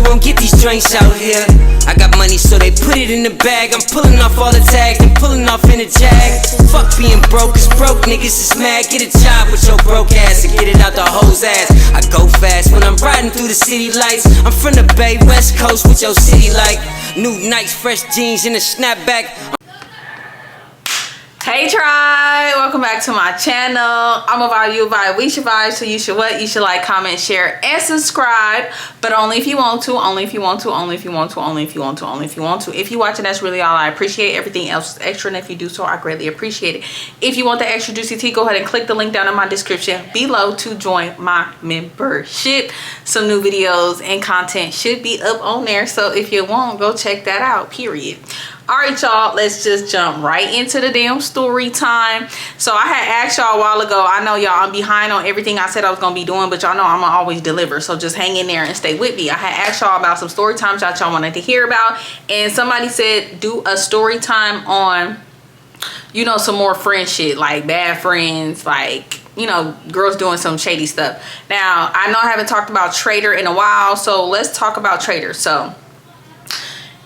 won't get these joints out here. I got money, so they put it in the bag. I'm pulling off all the tags, they pulling off in the jag. Fuck being broke, cause broke niggas is mad. Get a job with your broke ass and get it out the hoe's ass. I go fast when I'm riding through the city lights. I'm from the Bay, West Coast, with your city like new nice fresh jeans and a snapback. Hey tribe, welcome back to my channel. I'm a vibe, you a vibe, we should vibe, so you should what? You should like, comment, share, and subscribe. But only if you want to, only if you want to, only if you want to, only if you want to, only if you want to. If you watching, that's really all I appreciate. Everything else is extra, and if you do so, I greatly appreciate it. If you want the extra juicy tea, go ahead and click the link down in my description below to join my membership. Some new videos and content should be up on there, so if you want, go check that out, period. All right, y'all, let's just jump right into the damn story time. So I had asked y'all a while ago, I know y'all, I'm behind on everything I said I was gonna be doing, but y'all know I'm gonna always deliver, so just hang in there and stay with me. I had asked y'all about some story times that y'all wanted to hear about, and somebody said do a story time on, you know, some more friend shit, like bad friends, like, you know, girls doing some shady stuff. Now, I know I haven't talked about Trader in a while, so let's talk about Trader. So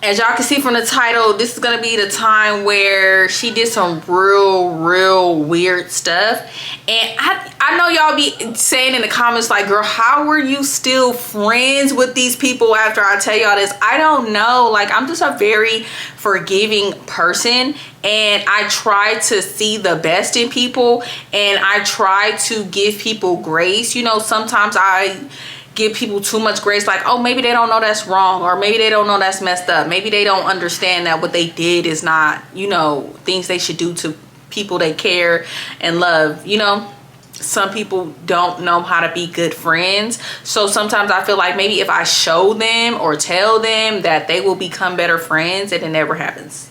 as y'all can see from the title, this is gonna be the time where she did some real weird stuff. And I know y'all be saying in the comments like, girl, how were you still friends with these people after I tell y'all this? I don't know. Like, I'm just a very forgiving person, and I try to see the best in people, and I try to give people grace. You know, sometimes I give people too much grace, like, oh, maybe they don't know that's wrong, or maybe they don't know that's messed up, maybe they don't understand that what they did is not, you know, things they should do to people they care and love. You know, some people don't know how to be good friends, so sometimes I feel like maybe if I show them or tell them that they will become better friends, and it never happens.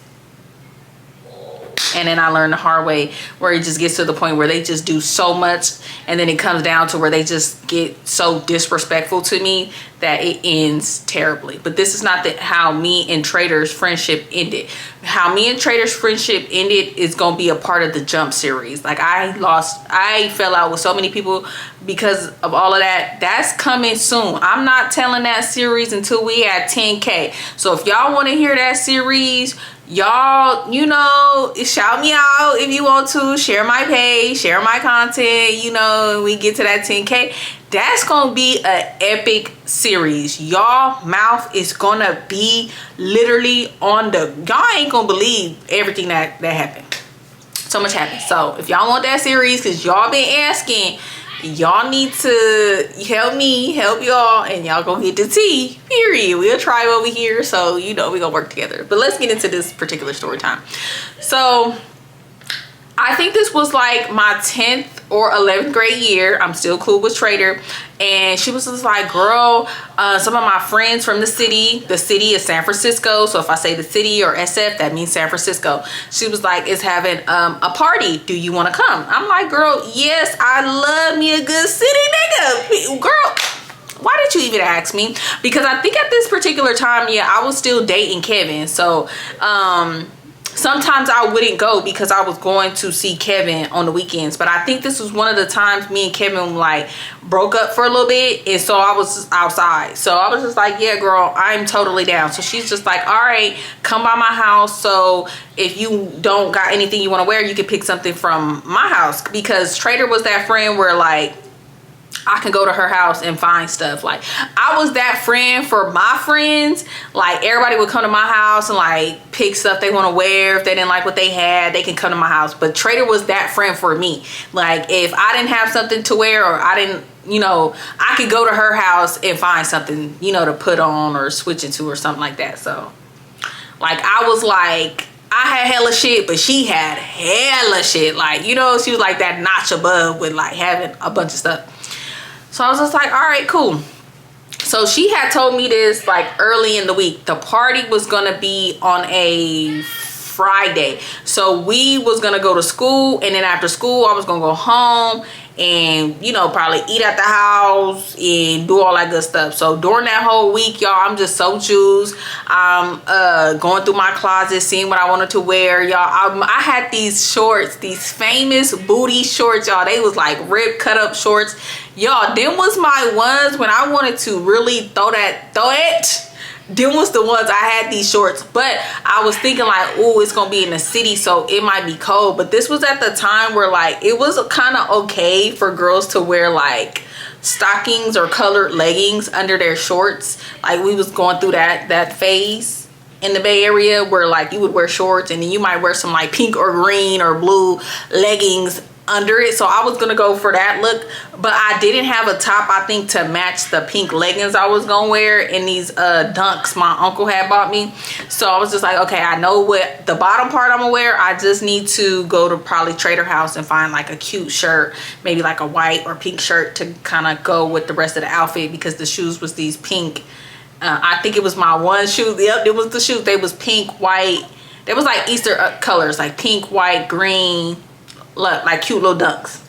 And then I learned the hard way, where it just gets to the point where they just do so much, and then it comes down to where they just get so disrespectful to me that it ends terribly. But this is not how me and Trader's friendship ended. How me and Trader's friendship ended is gonna be a part of the Jump series. Like, I fell out with so many people because of all of that. That's coming soon. I'm not telling that series until we at 10K. So if y'all want to hear that series, y'all, you know, shout me out if you want to. Share my page, share my content, you know, we get to that 10K. That's gonna be an epic series. Y'all mouth is gonna be literally on the, y'all ain't gonna believe everything that happened. So much happened. So if y'all want that series, because y'all been asking, y'all need to help me help y'all, and y'all gonna get the tea, period. We'll try over here, so you know we gonna work together. But let's get into this particular story time. So I think this was like my 10th or 11th grade year. I'm still cool with Trader, and she was just like, girl, some of my friends from the city is San Francisco, so if I say the city or SF, that means San Francisco. She was like, is having a party, do you want to come? I'm like, girl, yes, I love me a good city nigga. Girl, why did you even ask me? Because I think at this particular time, yeah, I was still dating Kevin, so sometimes I wouldn't go because I was going to see Kevin on the weekends. But I think this was one of the times me and Kevin like broke up for a little bit, and so I was just outside. So I was just like, yeah, girl, I'm totally down. So she's just like, all right, come by my house. So if you don't got anything you want to wear, you can pick something from my house. Because Trader was that friend where like I can go to her house and find stuff. Like, I was that friend for my friends. Like, everybody would come to my house and like pick stuff they want to wear. If they didn't like what they had, they can come to my house. But Trader was that friend for me. Like, if I didn't have something to wear, or I didn't, you know, I could go to her house and find something, you know, to put on or switch into or something like that. So like, I was like, I had hella shit, but she had hella shit. Like, you know, she was like that notch above with like having a bunch of stuff. So I was just like, all right, cool. So she had told me this like early in the week. The party was gonna be on a Friday. So we was gonna go to school, and then after school I was gonna go home and, you know, probably eat at the house and do all that good stuff. So during that whole week, y'all, I'm just so juiced. I'm going through my closet, seeing what I wanted to wear, y'all. I had these shorts, these famous booty shorts, y'all. They was like ripped, cut up shorts. Y'all, them was my ones when I wanted to really throw it. Them was the ones I had these shorts, but I was thinking like, oh, it's gonna be in the city, so it might be cold. But this was at the time where like it was kind of okay for girls to wear like stockings or colored leggings under their shorts. Like we was going through that phase in the Bay Area where like you would wear shorts and then you might wear some like pink or green or blue leggings under it. So I was gonna go for that look, but I didn't have a top, I think, to match the pink leggings I was gonna wear in these dunks my uncle had bought me. So I was just like, okay, I know what the bottom part I'm gonna wear. I just need to go to probably Trader House and find like a cute shirt, maybe like a white or pink shirt to kind of go with the rest of the outfit, because the shoes was these pink, I think it was my one shoe. Yep, it was the shoes. They was pink, white. They was like Easter colors, like pink, white, green, look like cute little dunks.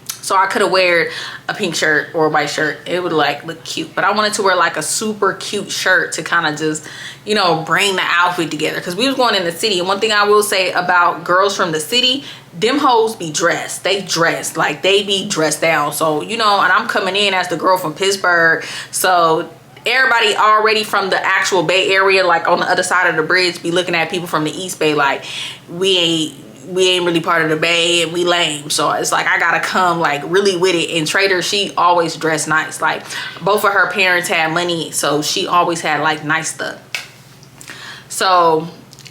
So I could have wear a pink shirt or a white shirt. It would like look cute, but I wanted to wear like a super cute shirt to kind of just, you know, bring the outfit together, because we was going in the city. And one thing I will say about girls from the city, them hoes be dressed. They dress like they be dressed down. So, you know, and I'm coming in as the girl from Pittsburgh, so everybody already from the actual Bay Area, like on the other side of the bridge, be looking at people from the East Bay like we ain't really part of the Bay and we lame. So it's like I gotta come like really with it. And Trader, she always dressed nice. Like both of her parents had money, so she always had like nice stuff. So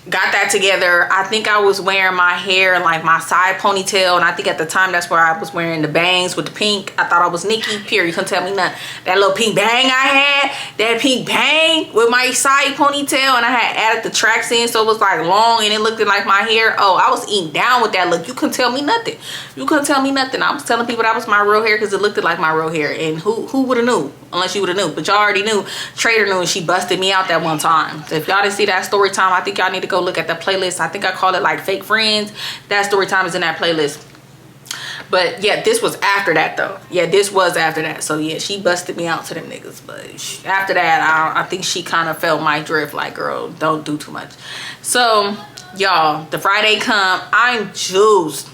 got that together. I think I was wearing my hair in like my side ponytail, and I think at the time that's where I was wearing the bangs with the pink. I thought I was Nikki, period. You couldn't tell me nothing. That little pink bang I had, that pink bang with my side ponytail, and I had added the tracks in, so it was like long and it looked like my hair. Oh, I was eating down with that look. You couldn't tell me nothing. You couldn't tell me nothing. I was telling people that was my real hair because it looked like my real hair, and who would have knew? Unless you would have knew. But y'all already knew. Trader knew, and she busted me out that one time. So if y'all didn't see that story time, I think y'all need to go look at the playlist. I think I called it like Fake Friends. That story time is in that playlist. But yeah, this was after that though. Yeah, this was after that. So yeah, she busted me out to them niggas. But after that, I think she kind of felt my drift. Like, girl, don't do too much. So y'all, the Friday come, I'm juiced.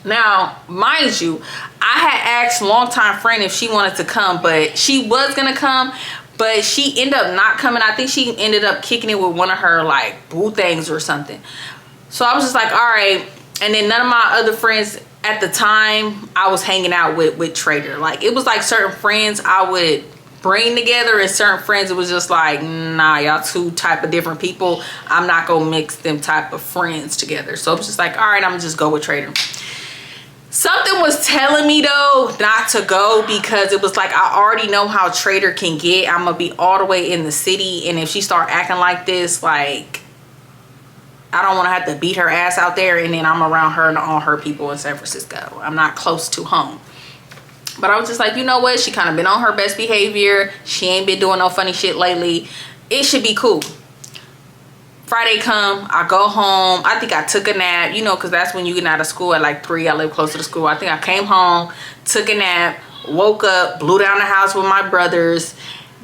Now, mind you, I had asked longtime friend if she wanted to come, but she was gonna come, but she ended up not coming. I think she ended up kicking it with one of her like boo things or something. So I was just like, all right. And then none of my other friends at the time I was hanging out with Trader. Like it was like certain friends I would bring together, and certain friends it was just like, nah, y'all two type of different people. I'm not gonna mix them type of friends together. So I was just like, all right, I'm gonna just go with Trader. Something was telling me though not to go, because it was like I already know how Trader can get. I'm gonna be all the way in the city, and if she start acting like this, like I don't want to have to beat her ass out there, and then I'm around her and all her people in San Francisco. I'm not close to home. But I was just like, you know what? She kind of been on her best behavior. She ain't been doing no funny shit lately. It should be cool. Friday come, I go home. I think I took a nap, you know, because that's when you get out of school at like 3. I live close to the school. I think I came home, took a nap, woke up, blew down the house with my brothers,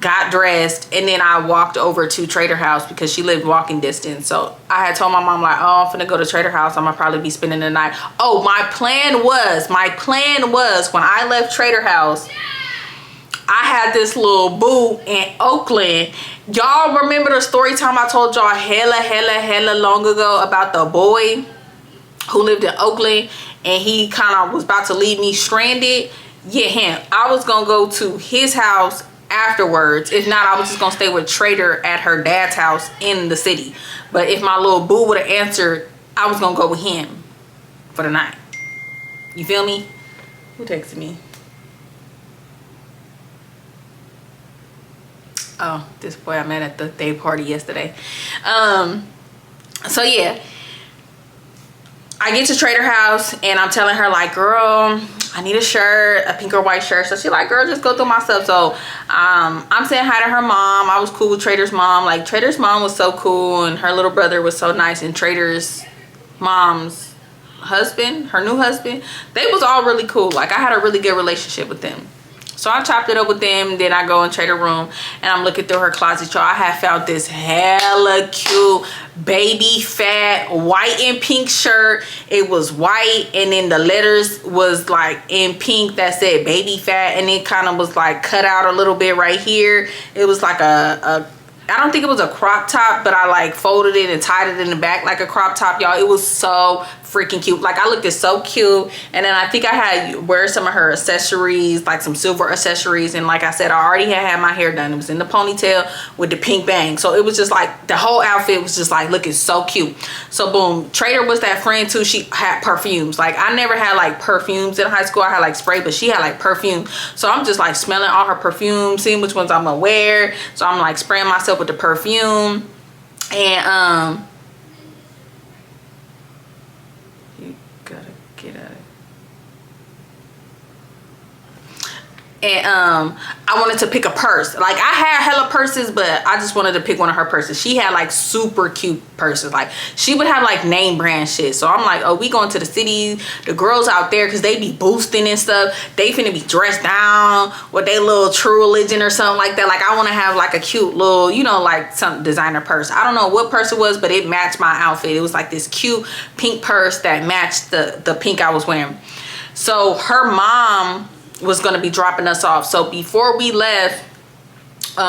got dressed, and then I walked over to Trader House because she lived walking distance. So I had told my mom like, oh, I'm finna go to Trader House. I'm gonna probably be spending the night. Oh, my plan was when I left Trader House, I had this little boo in Oakland. Y'all remember the story time I told y'all hella long ago about the boy who lived in Oakland and he kind of was about to leave me stranded? Yeah, him. I was gonna go to his house afterwards. If not, I was just gonna stay with Trader at her dad's house in the city. But if my little boo would have answered, I was gonna go with him for the night. You feel me? Who texted me? Oh, this boy I met at the day party yesterday. So yeah, I get to Trader House and I'm telling her like, girl, I need a shirt, a pink or white shirt. So she like, girl, just go through my stuff. So I'm saying hi to her mom. I was cool with Trader's mom. Like Trader's mom was so cool, and her little brother was so nice, and Trader's mom's husband, her new husband, they was all really cool. Like I had a really good relationship with them. So I chopped it up with them. Then I go in Trader Room and I'm looking through her closet, y'all. I had found this hella cute baby fat white and pink shirt. It was white and then the letters was like in pink that said baby fat, and it kind of was like cut out a little bit right here. It was like I don't think it was a crop top, but I like folded it and tied it in the back like a crop top, y'all. It was so freaking cute. Like I looked it so cute. And then I think I had wear some of her accessories, like some silver accessories. And like I said, I already had my hair done. It was in the ponytail with the pink bang. So it was just like the whole outfit was just like looking so cute. So boom, Trader was that friend too. She had perfumes. Like I never had like perfumes in high school. I had like spray, but she had like perfume. So I'm just like smelling all her perfumes, seeing which ones I'm gonna wear. So I'm like spraying myself with the perfume. And you gotta get out of it. And I wanted to pick a purse. Like I had hella purses, but I just wanted to pick one of her purses. She had like super cute purses. Like she would have like name brand shit. So I'm like, oh, we going to the city. The girls out there, because they be boosting and stuff, they finna be dressed down with their little True Religion or something like that. Like I want to have like a cute little, you know, like some designer purse. I don't know what purse it was, but it matched my outfit. It was like this cute pink purse that matched the pink I was wearing. So her mom was going to be dropping us off. So before we left, did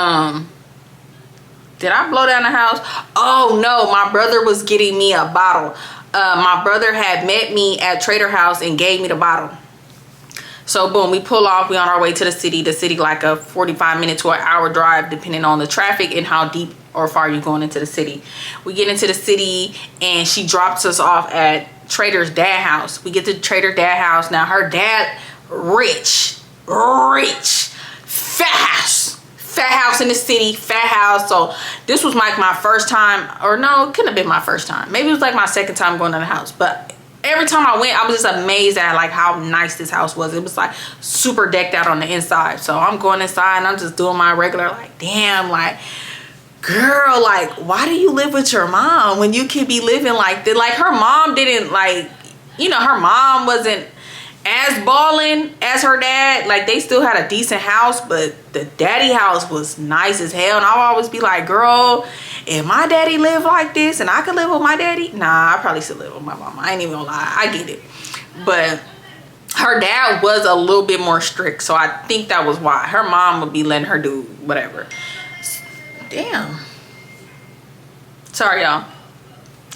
I blow down the house? Oh no, my brother was getting me a bottle. My brother had met me at Trader House and gave me the bottle. So boom, we pull off. We on our way to the city. The city like a 45-minute to an hour drive, depending on the traffic and how deep or far you're going into the city. We get into the city and she drops us off at Trader's dad house. We get to Trader dad house. Now her dad, rich, fat house in the city, fat house. So this was like my first time, or no, it couldn't have been my first time. Maybe it was like my second time going to the house. But every time I went, I was just amazed at like how nice this house was. It was like super decked out on the inside. So I'm going inside and I'm just doing my regular, like, damn, like, girl, like, why do you live with your mom when you could be living like that? Like her mom didn't, like, you know, her mom wasn't as balling as her dad. Like they still had a decent house, but the daddy house was nice as hell. And I'll always be like, girl, if my daddy lived like this and I could live with my daddy, nah, I probably should live with my mama. I ain't even gonna lie, I get it. But her dad was a little bit more strict, so I think that was why. Her mom would be letting her do whatever. Damn, sorry y'all.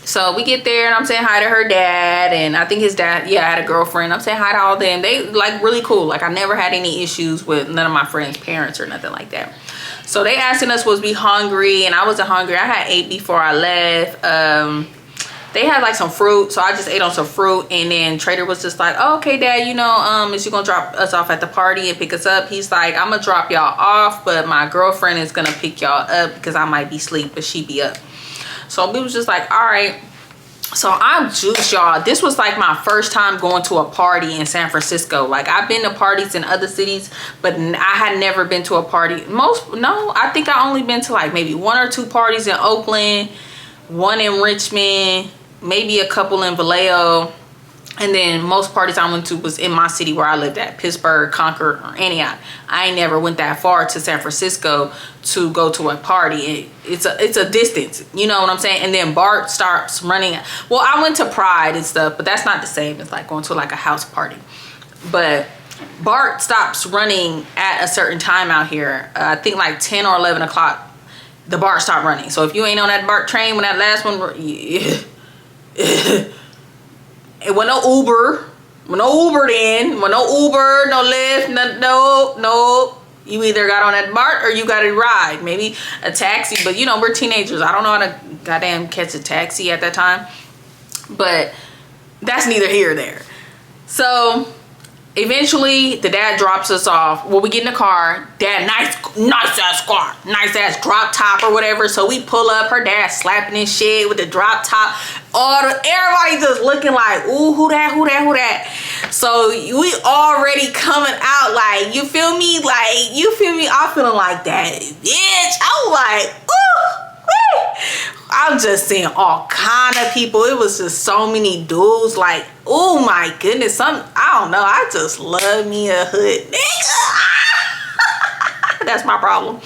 So we get there and I'm saying hi to her dad, and I think his dad, yeah, had a girlfriend. I'm saying hi to all of them. They like really cool. Like I never had any issues with none of my friends' parents or nothing like that. So they asking us was we hungry, and I wasn't hungry. I had ate before I left. They had like some fruit, so I just ate on some fruit. And then Trader was just like, oh, okay, dad, you know, is you gonna drop us off at the party and pick us up? He's like, I'm gonna drop y'all off, but my girlfriend is gonna pick y'all up because I might be asleep, but she be up. So we was just like, all right. So I'm juiced, y'all. This was like my first time going to a party in San Francisco. Like I've been to parties in other cities, but I had never been to a party. I think I only been to like maybe 1 or 2 parties in Oakland, 1 in Richmond, maybe a couple in Vallejo. And then most parties I went to was in my city where I lived at, Pittsburgh, Concord, or Antioch. I ain't never went that far to San Francisco to go to a party. It's a distance, you know what I'm saying? And then Bart starts running. Well, I went to Pride and stuff, but that's not the same. It's like going to like a house party. But Bart stops running at a certain time out here. I think like 10 or 11 o'clock, the Bart stopped running. So if you ain't on that Bart train when that last one, yeah. It wasn't no Uber. No Uber then. No Uber, no Lyft, no. You either got on that BART or you got a ride. Maybe a taxi, but you know, we're teenagers. I don't know how to goddamn catch a taxi at that time. But that's neither here nor there. So eventually the dad drops us off. Well, we get in the car. Dad, nice ass car. Nice ass drop top or whatever. So we pull up. Her dad slapping his shit with the drop top. Everybody just looking like, ooh, who that? So we already coming out like, you feel me? Like, you feel me? I'm feeling like that bitch. I was like, ooh. I'm just seeing all kinds line of people. It was just so many dudes. Like, oh my goodness. I don't know. I just love me a hood nigga. That's my problem.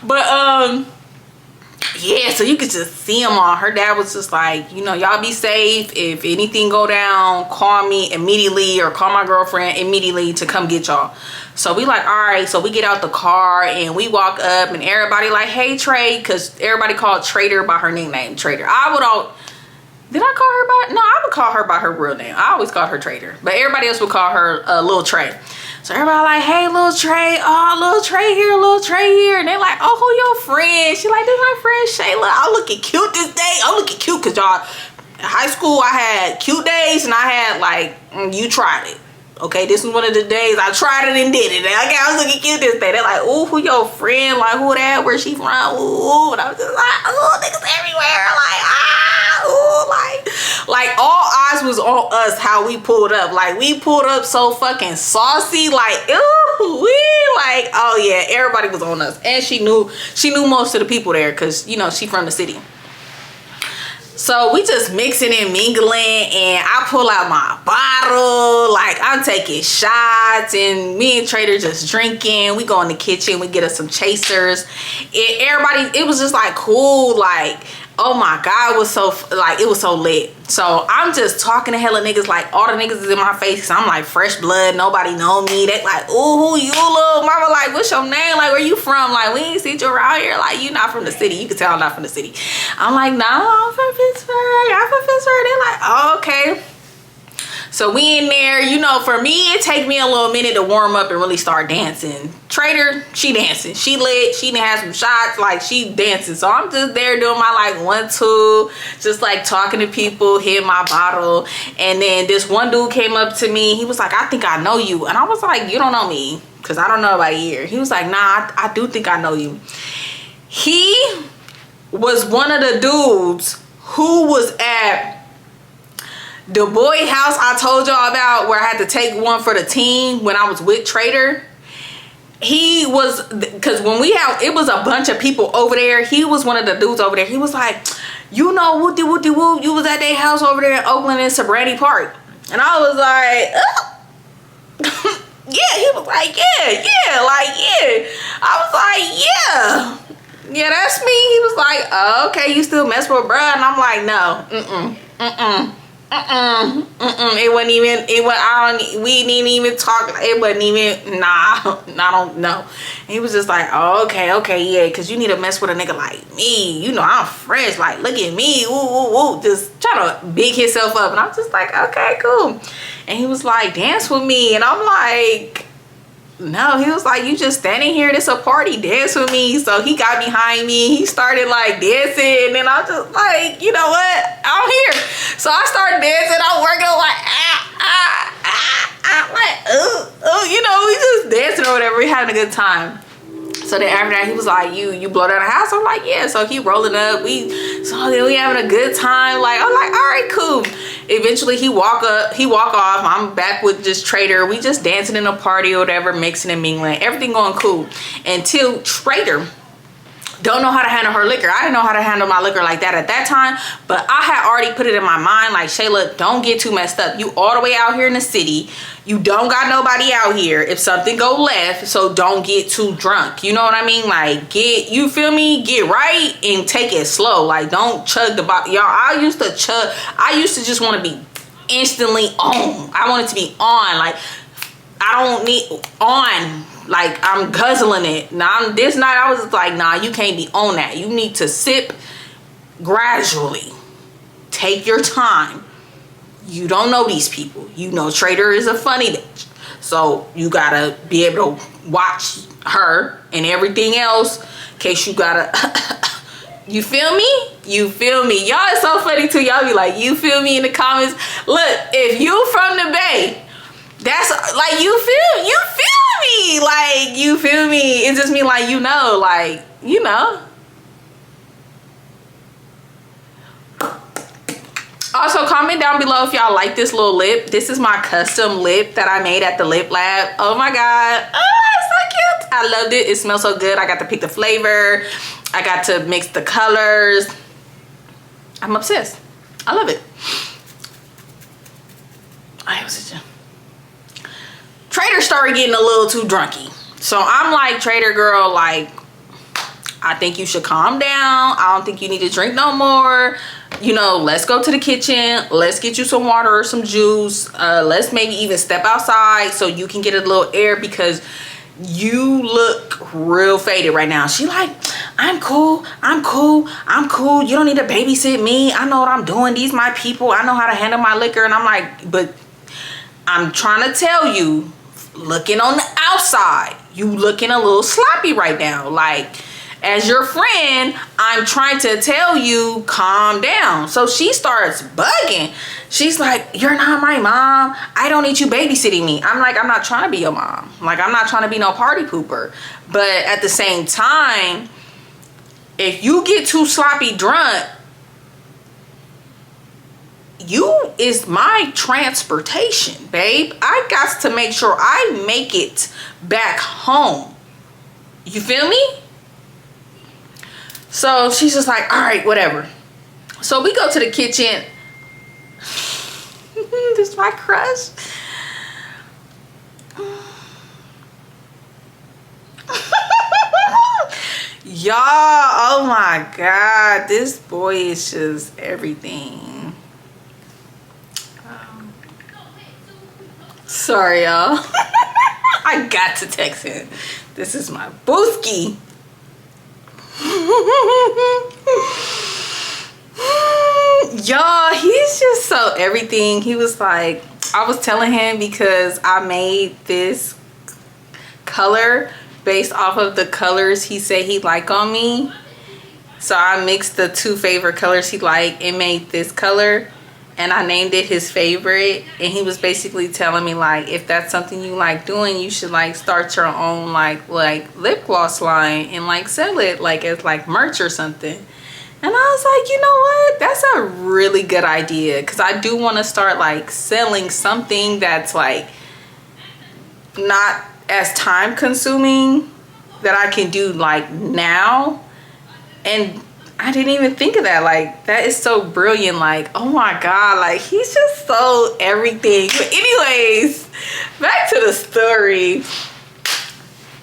But yeah, so you could just see him on. Her dad was just like, you know, y'all be safe. If anything go down, call me immediately, or call my girlfriend immediately to come get y'all. So we like, all right. So we get out the car and we walk up, and everybody like, hey Trey, because everybody called Trader by her nickname, Trader. Did I call her by? No, I would call her by her real name. I always called her Trader, but everybody else would call her Lil Trey. So everybody like, hey, Lil Trey, oh, Lil Trey here, Lil Trey here. And they like, oh, who your friend? She like, this my friend Shayla. I'm looking cute this day. I'm looking cute because y'all, in high school, I had cute days, and I had like, you tried it. Okay, this was one of the days I tried it and did it. Okay, I was looking cute this day. They're like, ooh, who your friend? Like, who that? Where she from? Ooh, and I was just like, ooh, niggas everywhere. Like, like all eyes was on us how we pulled up. Like, we pulled up so fucking saucy. Like, ooh, like, oh yeah, everybody was on us. And she knew most of the people there because, you know, she from the city. So we just mixing and mingling, and I pull out my bottle, like I'm taking shots, and me and Trader just drinking. We go in the kitchen, we get us some chasers. It was just like cool, like, oh my God, it was so lit. So I'm just talking to hella niggas, like all the niggas is in my face. I'm like fresh blood, nobody know me. They like, ooh, who you, little mama? Like, what's your name? Like, where you from? Like, we ain't seen you around here. Like, you not from the city. You can tell I'm not from the city. I'm like, no, I'm from Pittsburgh. I'm from Pittsburgh. They're like, oh, okay. So we in there, you know, for me, it take me a little minute to warm up and really start dancing. Trader, she dancing. She lit. She done had some shots. Like, she dancing. So I'm just there doing my, like, 1, 2, just, like, talking to people, hitting my bottle. And then this one dude came up to me. He was like, I think I know you. And I was like, you don't know me, because I don't know about here. He was like, nah, I do think I know you. He was one of the dudes who was at the boy house I told y'all about, where I had to take one for the team when I was with Trader. He was, because when it was a bunch of people over there. He was one of the dudes over there. He was like, you know, whoopty whoopty whoop, you was at their house over there in Oakland in Sobrani Park. And I was like, oh. Yeah. He was like, yeah, like, yeah. I was like, yeah, that's me. He was like, oh, okay, you still mess with bruh? And I'm like, no, it wasn't even, we didn't even talk. It wasn't even, nah, I don't know. And he was just like, oh, okay, yeah, because you need to mess with a nigga like me. You know, I'm fresh. Like, look at me. Ooh, just trying to big himself up. And I'm just like, okay, cool. And he was like, dance with me. And I'm like, no. He was like, you just standing here, this a party, dance with me. So he got behind me, he started like dancing, and then I was just like, you know what, I'm here. So I started dancing, I'm working like like you know, we just dancing or whatever, we having a good time. So then after that, he was like, you blow down the house? I'm like, yeah. So he rolling up, we having a good time. Like, I'm like, all right, cool. Eventually he walk off. I'm back with just Trader. We just dancing in a party or whatever, mixing and mingling, everything going cool. Until Trader don't know how to handle her liquor. I didn't know how to handle my liquor like that at that time, but I had already put it in my mind, like, Shayla, don't get too messed up. You all the way out here in the city. You don't got nobody out here if something go left, so don't get too drunk. You know what I mean? Like, you feel me? Get right and take it slow. Like, don't chug the bottle. Y'all, I used to just want to be instantly on. I want it to be on. Like, I don't need on. Like, I'm guzzling it. Now, this night I was like, nah, you can't be on that. You need to sip gradually. Take your time. You don't know these people. You know Trader is a funny bitch. So you gotta be able to watch her and everything else in case you gotta you feel me? You feel me? Y'all is so funny too. Y'all be like, you feel me in the comments. Look, if you from the Bay, that's like, you feel me, like, you feel me. It just mean like, you know, like, you know. Also, comment down below if y'all like this little lip. This is my custom lip that I made at the lip lab. Oh my god, oh, it's so cute. I loved it. It smells so good. I got to pick the flavor, I got to mix the colors. I'm obsessed. I love it. I was just Trader started getting a little too drunky. So I'm like, Trader girl, like, I think you should calm down. I don't think you need to drink no more. You know, let's go to the kitchen. Let's get you some water or some juice. Let's maybe even step outside so you can get a little air, because you look real faded right now. She like, I'm cool. I'm cool. I'm cool. You don't need to babysit me. I know what I'm doing. These my people. I know how to handle my liquor. And I'm like, but I'm trying to tell you, looking on the outside, you looking a little sloppy right now. Like, as your friend, I'm trying to tell you, calm down. So she starts bugging. She's like, you're not my mom. I don't need you babysitting me. I'm like, I'm not trying to be your mom. Like, I'm not trying to be no party pooper. But at the same time, if you get too sloppy drunk, you is my transportation, babe. I got to make sure I make it back home. You feel me? So she's just like, all right, whatever. So we go to the kitchen. This is my crush. Y'all, oh my God. This boy is just everything. Sorry, y'all. I got to text him. This is my booski. Y'all, he's just so everything. He was like, I was telling him because I made this color based off of the colors he said he liked on me. So I mixed the two favorite colors he liked and made this color, and I named it his favorite. And he was basically telling me, like, if that's something you like doing, you should like start your own like lip gloss line and like sell it like as like merch or something. And I was like, you know what, that's a really good idea, because I do want to start like selling something that's like not as time consuming, that I can do like now. And I didn't even think of that. Like, that is so brilliant. Like, oh my God, like he's just so everything. But anyways, back to the story.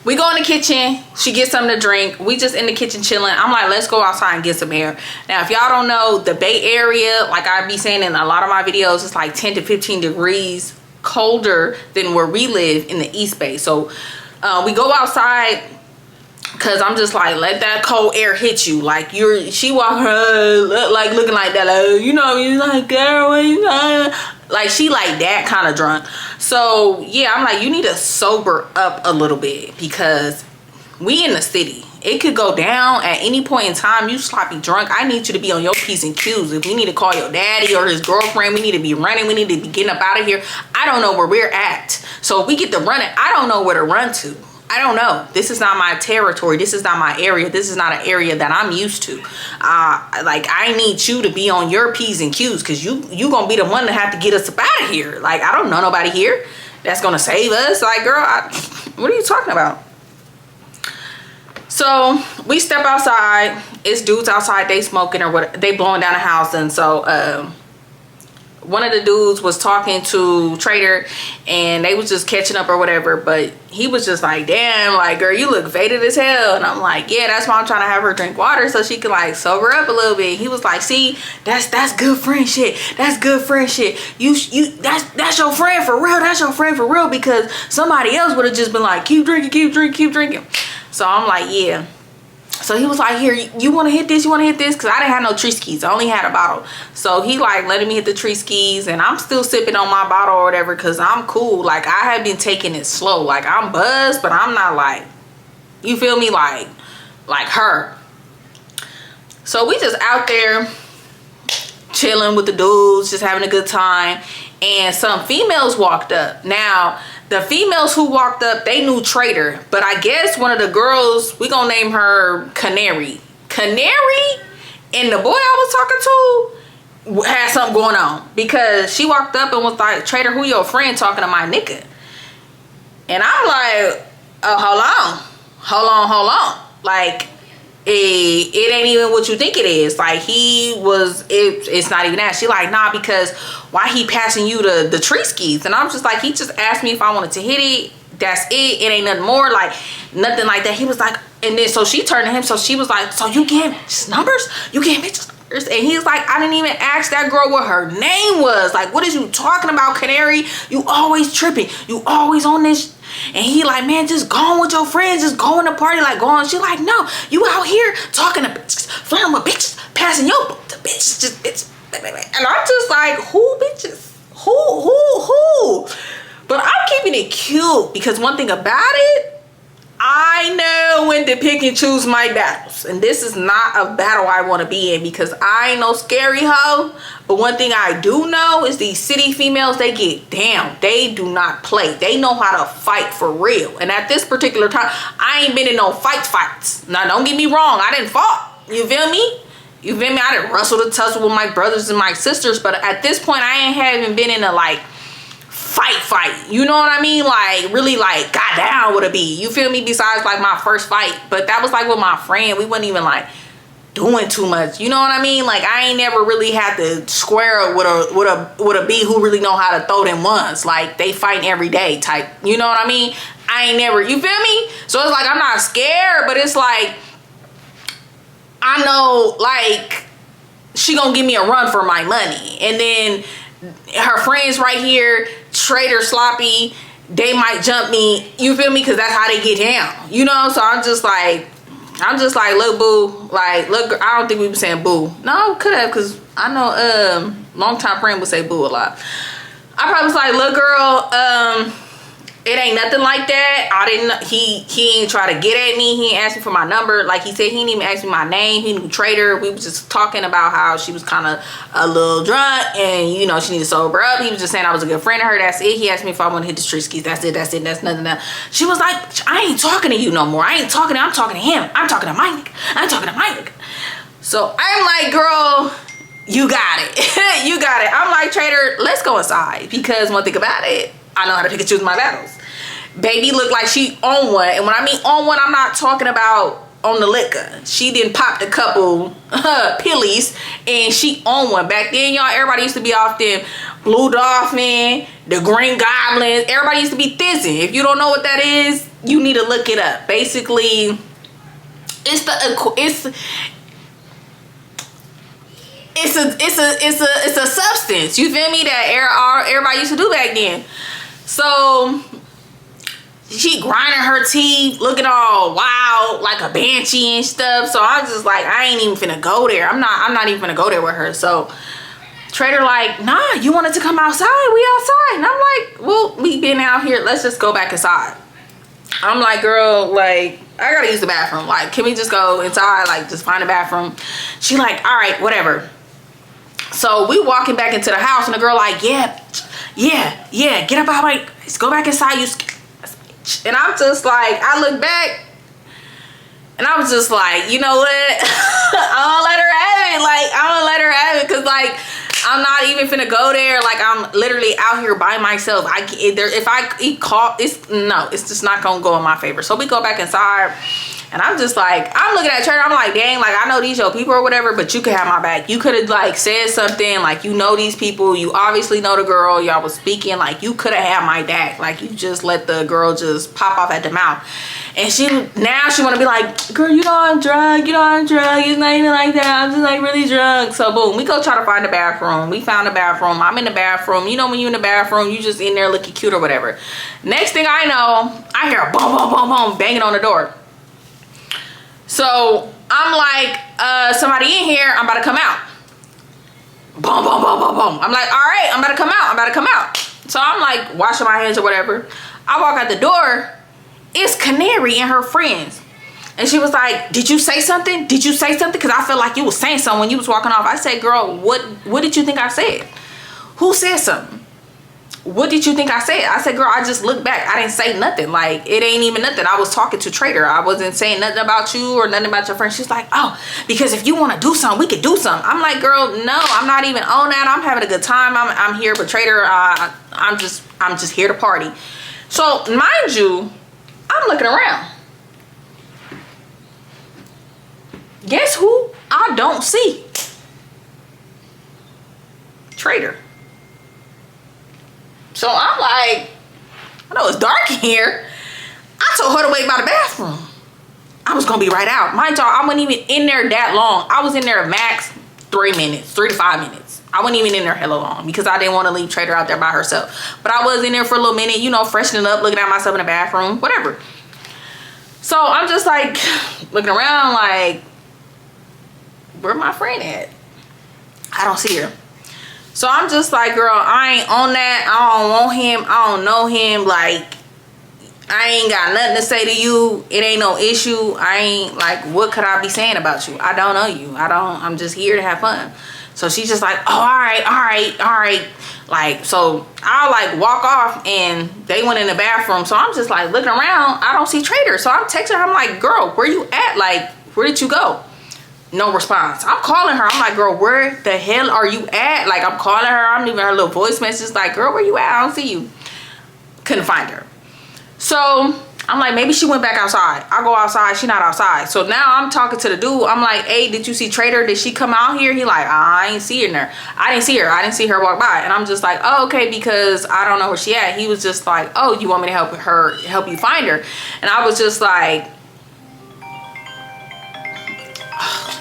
We go in the kitchen. She gets something to drink. We just in the kitchen chilling. I'm like, let's go outside and get some air. Now, if y'all don't know, the Bay Area, like I be saying in a lot of my videos, it's like 10 to 15 degrees colder than where we live in the East Bay. So we go outside, because I'm just like, let that cold air hit you. Like, she walk her like looking like that, like, you know, you like, girl, what you like? Like, she like that kind of drunk. So yeah, I'm like, you need to sober up a little bit, because we in the city. It could go down at any point in time. You sloppy drunk, I need you to be on your P's and Q's. If we need to call your daddy or his girlfriend, we need to be running. We need to be getting up out of here. I don't know where we're at. So if we get to running, I don't know where to run to. I don't know. This is not my territory. This is not my area. This is not an area that I'm used to. Like, I need you to be on your P's and Q's, because you gonna be the one to have to get us up out of here. Like, I don't know nobody here that's gonna save us. Like, girl, what are you talking about? So we step outside. It's dudes outside. They smoking or what? They blowing down the house. And so one of the dudes was talking to Trader, and they was just catching up or whatever, but he was just like, damn, like, girl, you look faded as hell. And I'm like, yeah, that's why I'm trying to have her drink water so she can like sober up a little bit. He was like, see, that's good friend shit. That's good friend shit. That's your friend for real. That's your friend for real, because somebody else would have just been like, keep drinking, keep drinking, keep drinking. So I'm like, yeah. So he was like, here, you want to hit this? You want to hit this? Because I didn't have no tree skis. I only had a bottle. So he like letting me hit the tree skis, and I'm still sipping on my bottle or whatever, because I'm cool. Like, I have been taking it slow. Like, I'm buzzed, but I'm not like, you feel me? Like her. So we just out there chilling with the dudes, just having a good time. And some females walked up. Now, the females who walked up, they knew Trader, but I guess one of the girls, we gonna name her Canary. Canary and the boy I was talking to had something going on, because she walked up and was like, Trader, who your friend talking to my nigga? And I'm like, hold on. Like, it ain't even what you think it is. Like, it's not even that. She like, nah, because why he passing you the tree skis? And I'm just like, he just asked me if I wanted to hit it. That's it. It ain't nothing more, like nothing like that. He was like, and then so she turned to him, so she was like, so you getting numbers? You getting bitches numbers? And he's like, I didn't even ask that girl what her name was. Like, what is you talking about, Canary? You always tripping. You always on this. And he like, man, just go on with your friends, just go in the party, like go on. She like, no, you out here talking to bitches, flirting with bitches, passing your to bitches, just bitch. And I'm just like, who bitches? Who? But I'm keeping it cute because one thing about it, I know when to pick and choose my battles. And this is not a battle I want to be in because I ain't no scary hoe. But one thing I do know is these city females, they get down. They do not play. They know how to fight for real. And at this particular time, I ain't been in no fights. Now, don't get me wrong. I didn't fought. You feel me? I didn't wrestle to tussle with my brothers and my sisters. But at this point, I haven't been in a like fight. You know what I mean? Like really like got down with a B. You feel me? Besides like my first fight. But that was like with my friend. We wasn't even like doing too much. You know what I mean? Like I ain't never really had to square with a B who really know how to throw them ones. Like they fighting every day type. You know what I mean? I ain't never, you feel me? So it's like I'm not scared, but it's like I know like she gonna give me a run for my money. And then her friends right here, Trader, Sloppy, they might jump me. You feel me? Because that's how they get down. You know? So I'm just like, look, boo. Like, look, I don't think we were saying boo. No, could have, because I know longtime friend would say boo a lot. I probably was like, look, girl, it ain't nothing like that. He ain't try to get at me. He ain't asked me for my number. Like he said, he didn't even ask me my name. He knew Trader. We was just talking about how she was kind of a little drunk and, you know, she needed to sober up. He was just saying I was a good friend of her. That's it. He asked me if I want to hit the street skis. That's it. That's nothing else. She was like, I ain't talking to you no more. I'm talking to him. I'm talking to my nigga. So I'm like, girl, you got it. You got it. I'm like, Trader, let's go inside. Because one thing about it, I know how to pick and choose my battles. Baby look like she on one. And when I mean on one, I'm not talking about on the liquor. She didn't pop a couple pillies and she on one. Back then, y'all, everybody used to be off them Blue Dolphin, the Green Goblins. Everybody used to be thizzing. If you don't know what that is, you need to look it up. Basically, it's a substance. You feel me? That everybody used to do back then. So she grinding her teeth, looking all wild like a banshee and stuff. So I was just like, I ain't even finna go there. I'm not even finna go there with her. So Trader like, nah, you wanted to come outside? We outside. And I'm like, well, we been out here. Let's just go back inside. I'm like, girl, like, I gotta use the bathroom. Like, can we just go inside? Like, just find a bathroom. She like, all right, whatever. So we walking back into the house and the girl like, yeah, get up out, like, let's go back inside, you. And I'm just like, I look back and I was just like, you know what? I don't let her have it. Like, I don't let her have it because, like, I'm not even finna go there. Like, I'm literally out here by myself. If I eat caught, it's just not gonna go in my favor. So we go back inside. And I'm just like, I'm looking at Trader. I'm like, dang, like, I know these your people or whatever, but you could have my back. You could have, like, said something. Like, you know these people. You obviously know the girl. Y'all was speaking. Like, you could have had my back. Like, you just let the girl just pop off at the mouth. And now she want to be like, girl, you know I'm drunk. You know I'm drunk. It's not even like that. I'm just, like, really drunk. So, boom. We go try to find a bathroom. We found a bathroom. I'm in the bathroom. You know when you in the bathroom, you just in there looking cute or whatever. Next thing I know, I hear a boom, boom, boom, boom, banging on the door. So I'm like, somebody in here, I'm about to come out. Boom, boom, boom, boom, boom. I'm like, all right, I'm about to come out. So I'm like washing my hands or whatever. I walk out the door. It's Canary and her friends. And she was like, did you say something? Because I felt like you was saying something when you was walking off. I said, girl, what did you think I said? Who said something? What did you think I said? I said, girl, I just looked back. I didn't say nothing. Like, it ain't even nothing. I was talking to Trader. I wasn't saying nothing about you or nothing about your friend. She's like, oh, because if you want to do something, we could do something. I'm like, girl, no, I'm not even on that. I'm having a good time. I'm here, but Trader, I'm just here to party. So, mind you, I'm looking around. Guess who I don't see? Trader. So I'm like, I know it's dark in here. I told her to wait by the bathroom. I was gonna be right out. Mind y'all, I wasn't even in there that long. I was in there max 3 minutes, 3 to 5 minutes. I wasn't even in there hella long because I didn't want to leave Trader out there by herself. But I was in there for a little minute, you know, freshening up, looking at myself in the bathroom, whatever. So I'm just like looking around like, where my friend at? I don't see her. So I'm just like, girl, I ain't on that. I don't want him. I don't know him. Like, I ain't got nothing to say to you. It ain't no issue. I ain't like, what could I be saying about you? I don't know you. I'm just here to have fun. So she's just like, oh, all right. Like, so I like walk off and they went in the bathroom. So I'm just like looking around. I don't see Trader. So I'm texting her. I'm like, girl, where you at? Like, where did you go? No response. I'm calling her. I'm like, girl, where the hell are you at? Like, I'm calling her. I'm leaving her little voice message like, girl, where you at? I don't see you. Couldn't find her. So I'm like, maybe she went back outside. I go outside. She not outside. So now I'm talking to the dude. I'm like, hey, did you see Trader? Did she come out here? He like, I ain't see her in there. I didn't see her. I didn't see her walk by. And I'm just like, oh, okay, because I don't know where she at. He was just like, oh, you want me to help you find her? And I was just like,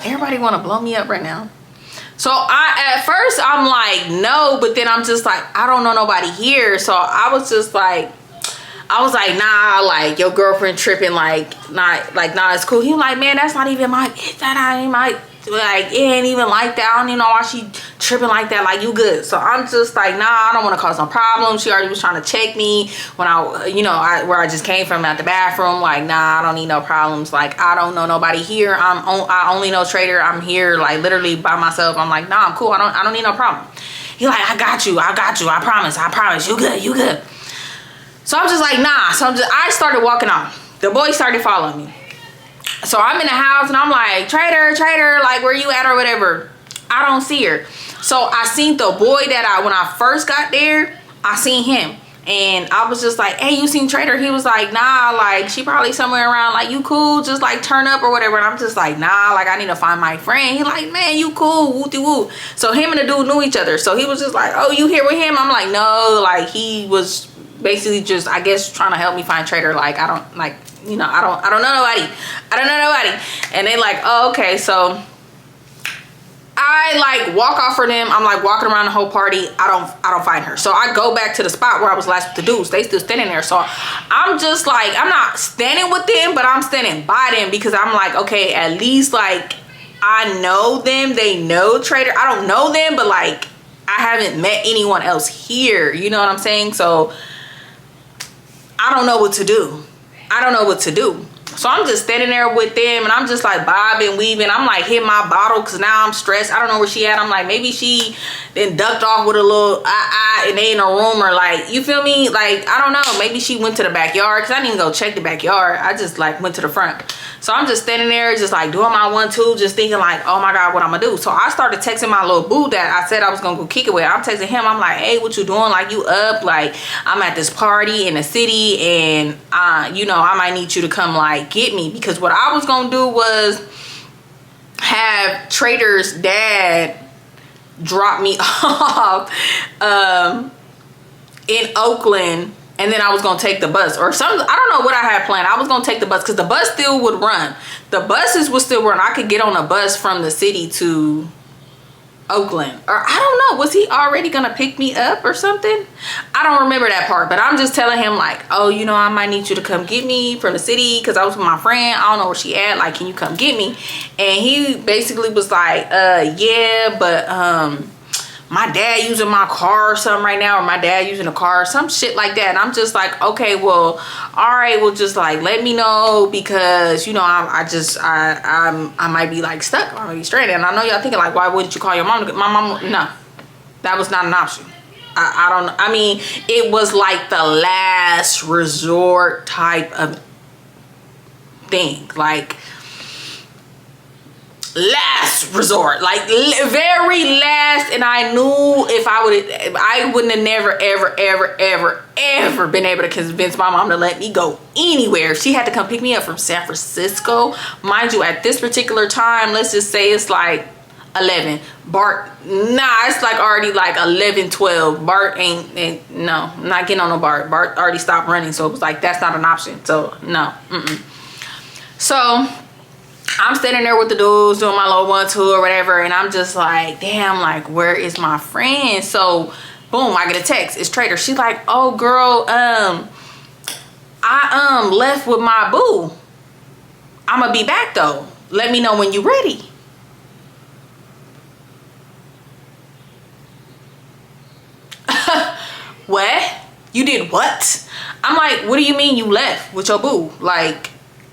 everybody want to blow me up right now. So at first I'm like, no, but then I'm just like, I don't know nobody here. So I was like, nah, like your girlfriend tripping, like nah, it's cool. He was like, man, that's not even like it ain't even like that. I don't even know why she tripping like that. Like, you good. So I'm just like, nah, I don't want to cause no problems. She already was trying to check me when where I just came from at the bathroom. Like, nah, I don't need no problems. Like, I don't know nobody here. I only know Trader. I'm here like literally by myself. I'm like, nah, I'm cool. I don't need no problem. He like, I got you. I promise. You good. So I'm just like, nah. So I started walking off. The boy started following me. So I'm in the house and I'm like, Trader, like, where you at or whatever. I don't see her. So I seen the boy that when I first got there, I seen him. And I was just like, hey, you seen Trader? He was like, nah, like, she probably somewhere around, like, you cool? Just, like, turn up or whatever. And I'm just like, nah, like, I need to find my friend. He like, man, you cool, woo-de-woo. So him and the dude knew each other. So he was just like, oh, you here with him? I'm like, no, like, he was basically just, I guess, trying to help me find Trader. Like, I don't, like, you know, I don't know nobody. And they like, oh, okay. So I like walk off for them. I'm like walking around the whole party. I don't find her. So I go back to the spot where I was last with the dudes. They still standing there. So I'm just like, I'm not standing with them, but I'm standing by them because I'm like, okay, at least like I know them. They know Trader. I don't know them, but like I haven't met anyone else here. You know what I'm saying? So I don't know what to do. So I'm just standing there with them and I'm just like bobbing, weaving. I'm like hitting my bottle because now I'm stressed. I don't know where she at. I'm like, maybe she then ducked off with a little and they in a room or like, you feel me? Like, I don't know. Maybe she went to the backyard because I didn't even go check the backyard. I just like went to the front. So I'm just standing there just like doing my 1-2, just thinking like, oh my God, what I'm gonna do? So I started texting my little boo that I said I was gonna go kick it with. I'm texting him. I'm like, hey, what you doing? Like, you up? Like, I'm at this party in the city and you know, I might need you to come like get me, because what I was gonna do was have Trader's dad drop me off in Oakland, and then I was gonna take the bus or something. I don't know what I had planned. I was gonna take the bus because the bus still would run. The buses would still run. I could get on a bus from the city to Oakland, or I don't know, was he already gonna pick me up or something? I don't remember that part, but I'm just telling him like, oh, you know, I might need you to come get me from the city because I was with my friend. I don't know where she at, like, can you come get me? And he basically was like, yeah, but my dad using my car or something right now, or my dad using a car or some shit like that. And I'm just like, okay, well, all right, well, just like let me know, because you know I might be like stuck, I might be stranded. And I know y'all thinking like, why wouldn't you call your mom? My mom, no, that was not an option. I mean, it was like the last resort type of thing, like last resort, like very last. And I knew if I wouldn't have never ever been able to convince my mom to let me go anywhere. She had to come pick me up from San Francisco. Mind you, at this particular time, let's just say it's like 11. Bart, nah, it's like already like 11, 12. Bart no, I'm not getting on no Bart. Bart already stopped running, so it was like, that's not an option. So, no, So, I'm standing there with the dudes doing my little 1-2 or whatever, and I'm just like, damn, like, where is my friend? So, boom, I get a text. It's Trader. She's like, oh, girl, I left with my boo. I'm gonna be back, though. Let me know when you're ready. What? You did what? I'm like, what do you mean you left with your boo? Like,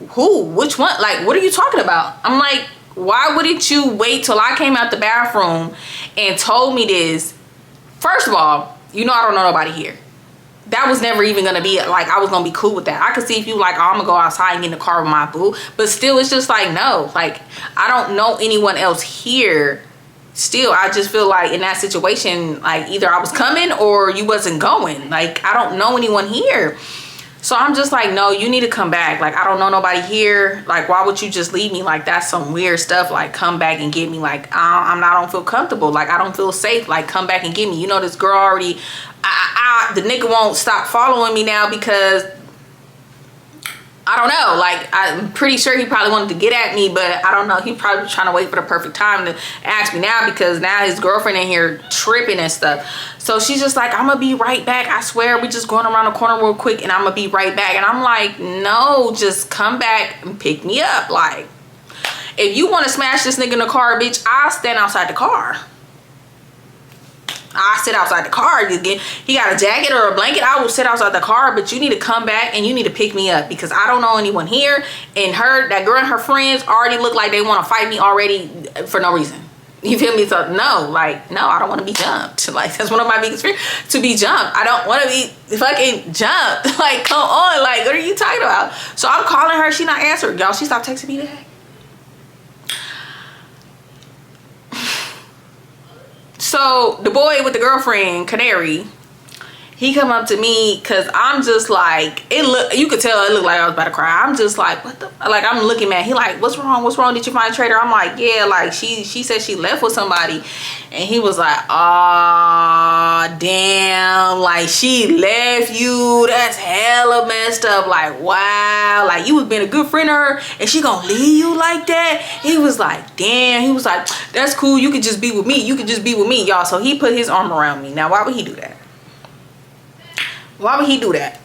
who? Which one? Like, what are you talking about? I'm like, why wouldn't you wait till I came out the bathroom and told me this? First of all, you know I don't know nobody here. That was never even gonna be like, I was gonna be cool with that. I could see if you like, oh, I'm gonna go outside and get in the car with my boo, but still, it's just like, no, like, I don't know anyone else here. Still, I just feel like in that situation, like, either I was coming or you wasn't going. Like, I don't know anyone here. So I'm just like, no, you need to come back. Like, I don't know nobody here. Like, why would you just leave me? Like, that's some weird stuff. Like, come back and get me. Like, I don't feel comfortable. Like, I don't feel safe. Like, come back and get me. You know, this girl already, the nigga won't stop following me now because, I don't know. Like, I'm pretty sure he probably wanted to get at me, but I don't know. He probably was trying to wait for the perfect time to ask me now because now his girlfriend in here tripping and stuff. So she's just like, I'm going to be right back. I swear, we just going around the corner real quick and I'm going to be right back. And I'm like, no, just come back and pick me up. Like, if you want to smash this nigga in the car, bitch, I'll stand outside the car. I sit outside the car. Again, he got a jacket or a blanket, I will sit outside the car, but you need to come back and you need to pick me up because I don't know anyone here. And that girl and her friends already look like they want to fight me already for no reason. You feel me? So no, like, no, I don't want to be jumped. Like, that's one of my biggest fears, to be jumped. I don't want to be fucking jumped. Like, come on, like, what are you talking about? So I'm calling her, she not answering. Y'all, she stopped texting me back. So the boy with the girlfriend, Canary, he come up to me because I'm just like, you could tell it looked like I was about to cry. I'm just like, what the, like, I'm looking at, he like, what's wrong? What's wrong? Did you find a Trader? I'm like, yeah, like, she said she left with somebody. And he was like, aw, damn, like, she left you. That's hella messed up. Like, wow, like, you was being a good friend to her and she gonna leave you like that? He was like, damn. He was like, that's cool. You could just be with me. You could just be with me, y'all. So he put his arm around me. Now, why would he do that? Why would he do that?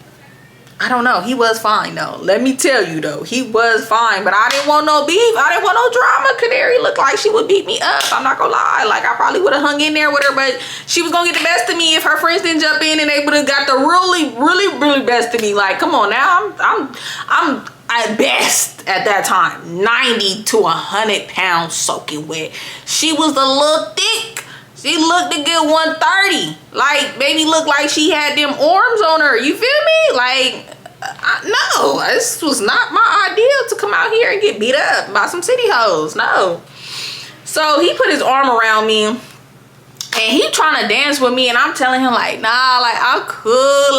I don't know. He was fine, though. Let me tell you, though. He was fine, but I didn't want no beef. I didn't want no drama. Canary looked like she would beat me up. I'm not gonna lie. Like, I probably would have hung in there with her, but she was gonna get the best of me if her friends didn't jump in and they would have got the really best of me. Like, come on now. I'm at best at that time 90 to 100 pounds soaking wet. She was a little thick. She looked a good 130. Like, baby looked like she had them arms on her. You feel me? Like, no, this was not my idea to come out here and get beat up by some city hoes. No. So he put his arm around me and he trying to dance with me, and I'm telling him like, nah, like, I'm cool,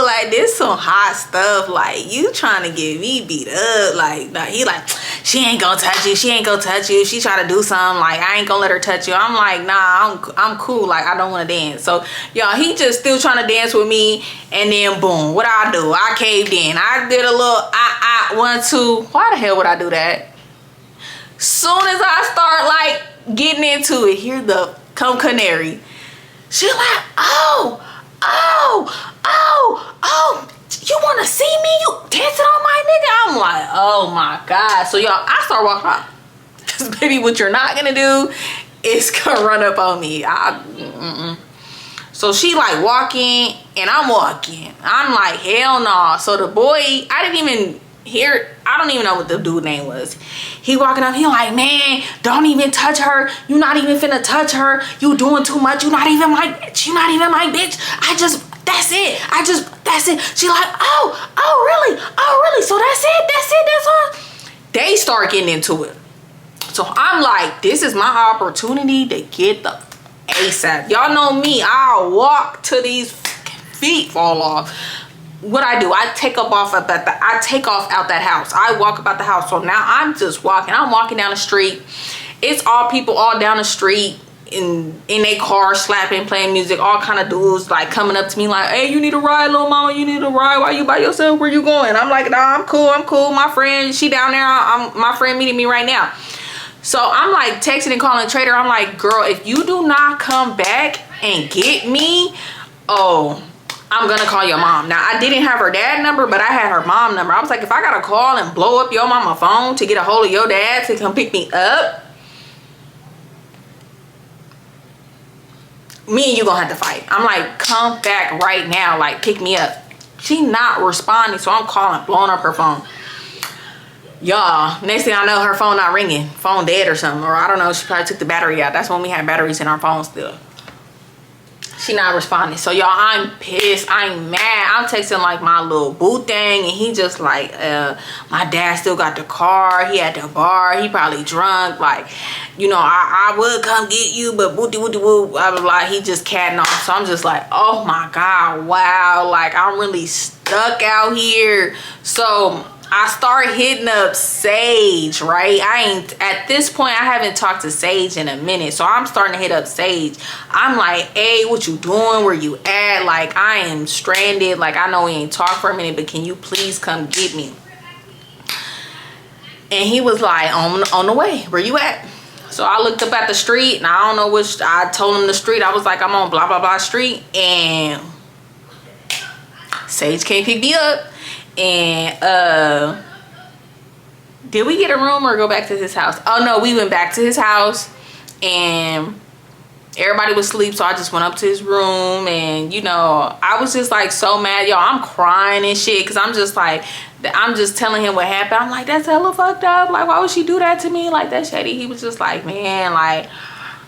like, this some hot stuff, like, you trying to get me beat up, like, nah. He like, she ain't gonna touch you, she try to do something, like, I ain't gonna let her touch you. I'm like, nah, I'm cool, like, I don't want to dance. So y'all, he just still trying to dance with me, and then boom, what I do? I caved in. I did a little 1, 2. Why the hell would I do that? Soon as I start like getting into it, here the come Canary. She like, oh, you want to see me? You dancing on my nigga? I'm like, oh my God. So y'all, I start walking out. Because baby, what you're not going to do is gonna run up on me. So she like walking and I'm walking. I'm like, hell no. So the boy, I didn't even hear, I don't even know what the dude name was. He walking up, he like, man, don't even touch her. You not even finna touch her. You doing too much. You not even my bitch. You not even my bitch. That's it. She like, oh really? So that's all. They start getting into it. So I'm like, this is my opportunity to get the ASAP. Y'all know me. I'll walk to these feet fall off. What I do, I take off out that house. I walk about the house. So now I'm just walking. I'm walking down the street. It's all people all down the street in a car, slapping, playing music, all kind of dudes like coming up to me like, hey, you need a ride, little mama, you need a ride, why you by yourself, where you going? I'm like, nah, I'm cool, my friend, she down there, my friend meeting me right now. So I'm like texting and calling Trader. I'm like, girl, if you do not come back and get me, oh, I'm gonna call your mom. Now, I didn't have her dad number, but I had her mom number. I was like, if I gotta call and blow up your mama phone to get a hold of your dad to come pick me up, me and you gonna have to fight. I'm like, come back right now, like pick me up. She not responding, so I'm calling, blowing up her phone. Y'all, next thing I know, her phone not ringing, phone dead or something, or I don't know, she probably took the battery out. That's when we had batteries in our phone still. She not responding. So y'all, I'm pissed, I'm mad. I'm texting like my little boo thing, and he just like, my dad still got the car, he at the bar, he probably drunk, like, you know, I would come get you, but woo blah blah blah. He just catting off. So I'm just like, oh my god, wow, like I'm really stuck out here. So I start hitting up Sage, right? At this point, I haven't talked to Sage in a minute. So I'm starting to hit up Sage. I'm like, hey, what you doing? Where you at? Like, I am stranded. Like, I know we ain't talked for a minute, but can you please come get me? And he was like, on the way. Where you at? So I looked up at the street, and I don't know which, I told him the street. I was like, I'm on blah, blah, blah street. And Sage can't pick me up. And did we get a room or go back to his house? Oh no, we went back to his house, and everybody was asleep, so I just went up to his room. And you know, I was just like so mad, y'all. I'm crying and shit, because I'm just like, I'm just telling him what happened. I'm like, that's hella fucked up, like why would she do that to me, like that's shady. He was just like, man, like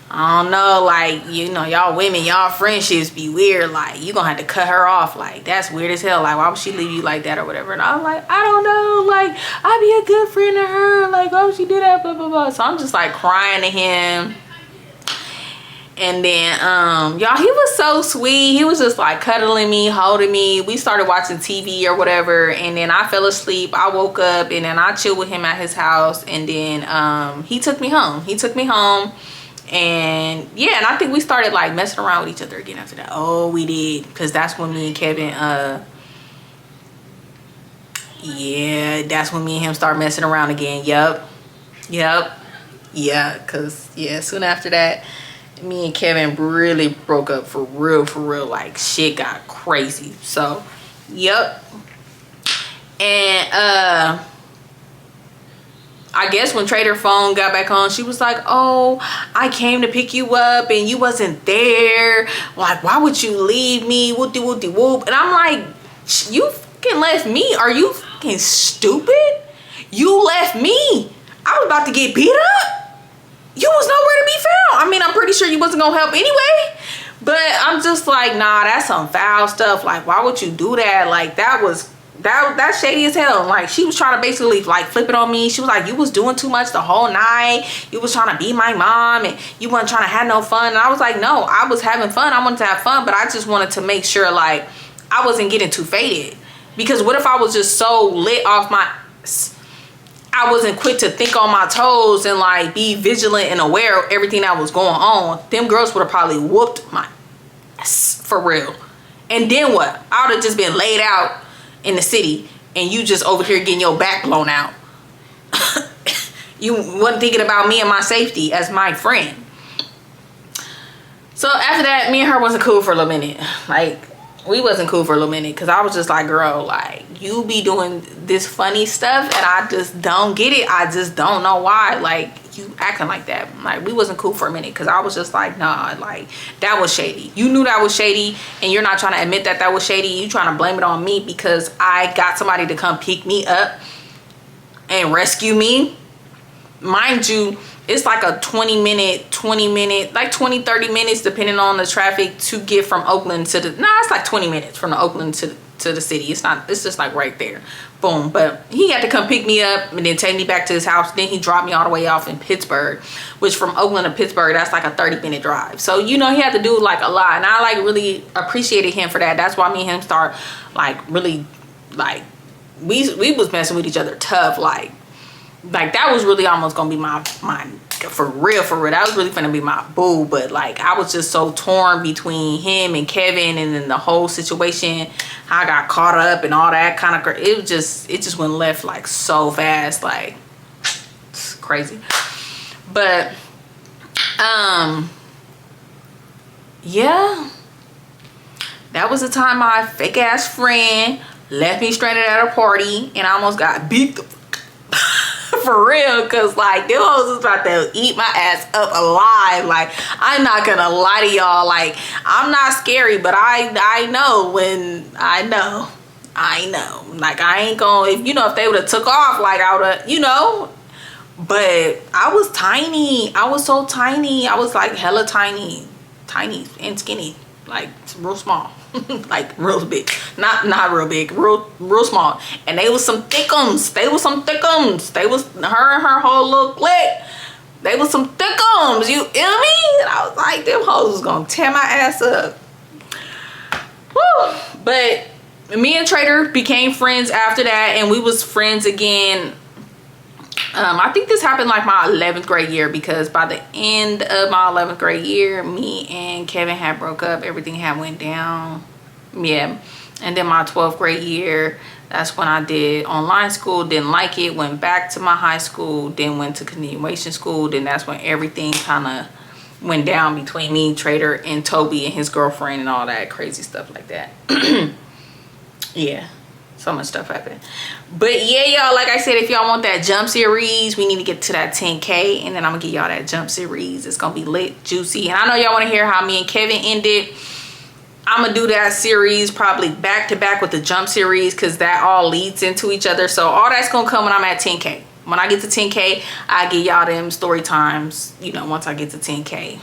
I don't know, like, you know, y'all women, y'all friendships be weird, like you gonna have to cut her off, like that's weird as hell, like why would she leave you like that or whatever. And I'm like, I don't know, like I'd be a good friend to her, like why would she do that, blah blah blah. So I'm just like crying to him. And then y'all, he was so sweet. He was just like cuddling me, holding me. We started watching TV or whatever, and then I fell asleep. I woke up, and then I chilled with him at his house, and then he took me home. And yeah, and I think we started like messing around with each other again after that. Oh, we did, because that's when me and Kevin yeah, that's when me and him started messing around again. Yep, yeah, because yeah, soon after that, me and Kevin really broke up for real, like shit got crazy. So yep. And I guess when Trader phone got back on, she was like, oh, I came to pick you up and you wasn't there. Like, why would you leave me? Whoop-de whoop-de whoop. And I'm like, you fucking left me? Are you fucking stupid? You left me. I was about to get beat up. You was nowhere to be found. I mean, I'm pretty sure you wasn't gonna help anyway. But I'm just like, nah, that's some foul stuff. Like, why would you do that? Like, that's shady as hell. Like, she was trying to basically like flip it on me. She was like, you was doing too much the whole night. You was trying to be my mom, and you wasn't trying to have no fun. And I was like, no, I was having fun. I wanted to have fun, but I just wanted to make sure like I wasn't getting too faded. Because what if I was just so lit off I wasn't quick to think on my toes and like be vigilant and aware of everything that was going on. Them girls would have probably whooped my ass for real. And then what? I would have just been laid out in the city, and you just over here getting your back blown out. You wasn't thinking about me and my safety as my friend. So after that, me and her wasn't cool for a little minute. Like, we wasn't cool for a little minute, because I was just like, girl, like, you be doing this funny stuff and I just don't get it. I just don't know why, like, you acting like that. Like, we wasn't cool for a minute, because I was just like, nah, like, that was shady. You knew that was shady, and you're not trying to admit that that was shady. You trying to blame it on me because I got somebody to come pick me up and rescue me. Mind you, it's like a 20 minute, like 20-30 minutes depending on the traffic to get from Oakland to the, it's like 20 minutes from the Oakland to to the city. It's just like right there. Boom. But he had to come pick me up and then take me back to his house. Then he dropped me all the way off in Pittsburgh, which from Oakland to Pittsburgh, that's like a 30-minute drive. So, you know, he had to do like a lot. And I like really appreciated him for that. That's why me and him start like really like we was messing with each other tough. Like that was really almost gonna be my for real, that was really gonna be my boo. But like I was just so torn between him and Kevin, and then the whole situation, how I got caught up and all that kind of it just went left like so fast. Like it's crazy. But yeah, that was the time my fake ass friend left me stranded at a party and I almost got beat the for real, because like them hoes was about to eat my ass up alive. Like I'm not gonna lie to y'all, like I'm not scary, but I know when I know like I ain't gonna, if they would have took off, like I would have, but I was tiny. I was so tiny. I was like hella tiny and skinny, like real small. Like real big, not real big, real small. And they was some thickums. They was her and her whole little clique. They was some thickums. You feel me? And I was like, them hoes was gonna tear my ass up. Woo! But me and Trader became friends after that, and we was friends again. I think this happened like my 11th grade year, because by the end of my 11th grade year, me and Kevin had broke up. Everything had went down. Yeah. And then my 12th grade year, that's when I did online school. Didn't like it. Went back to my high school. Then went to continuation school. Then that's when everything kind of went down between me, Trader, and Toby and his girlfriend and all that crazy stuff like that. Yeah. So much stuff happened. But yeah, y'all, like I said, if y'all want that jump series, we need to get to that 10K, and then I'm gonna give y'all that jump series. It's gonna be lit, juicy, and I know y'all want to hear how me and Kevin ended. I'm gonna do that series probably back to back with the jump series, because that all leads into each other. So all that's gonna come when I'm at 10K. When I get to 10K, I give y'all them story times, once I get to 10K.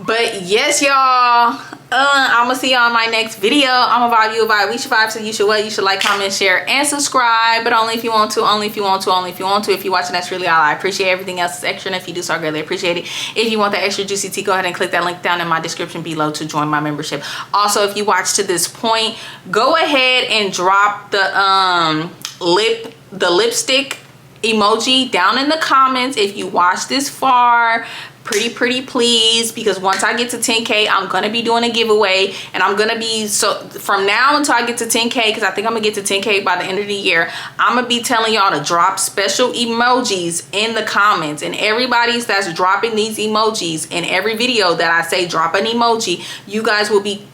But yes, y'all, I'm gonna see y'all in my next video. I'm gonna vibe you a vibe. We should vibe, so you should what? You should like, comment, share, and subscribe. But only if you want to, only if you want to, only if you want to. If you're watching, that's really all. I appreciate everything else is extra, and if you do so, I greatly appreciate it. If you want that extra juicy tea, go ahead and click that link down in my description below to join my membership. Also, if you watch to this point, go ahead and drop the lipstick emoji down in the comments if you watch this far. Pretty please, because once I get to 10K, I'm gonna be doing a giveaway, and I'm gonna be, so from now until I get to 10K, because I think I'm gonna get to 10K by the end of the year, I'm gonna be telling y'all to drop special emojis in the comments, and everybody that's dropping these emojis in every video that I say drop an emoji, you guys will be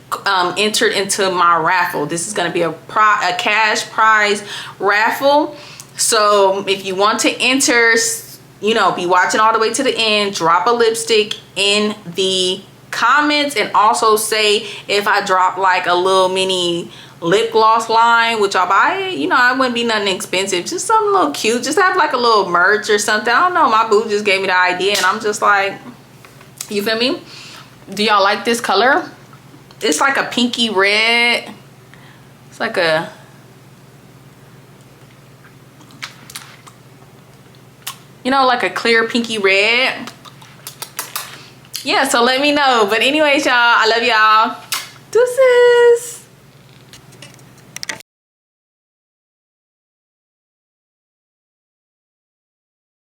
entered into my raffle. This is gonna be a cash prize raffle. So if you want to enter, be watching all the way to the end, drop a lipstick in the comments, and also say if I drop like a little mini lip gloss line, which I'll buy it, it wouldn't be nothing expensive, just something a little cute, just have like a little merch or something. I don't know, my boo just gave me the idea, and I'm just like, you feel me? Do y'all like this color? It's like a pinky red. It's like a, like a clear pinky red. Yeah, so let me know. But anyways, y'all, I love y'all. Deuces.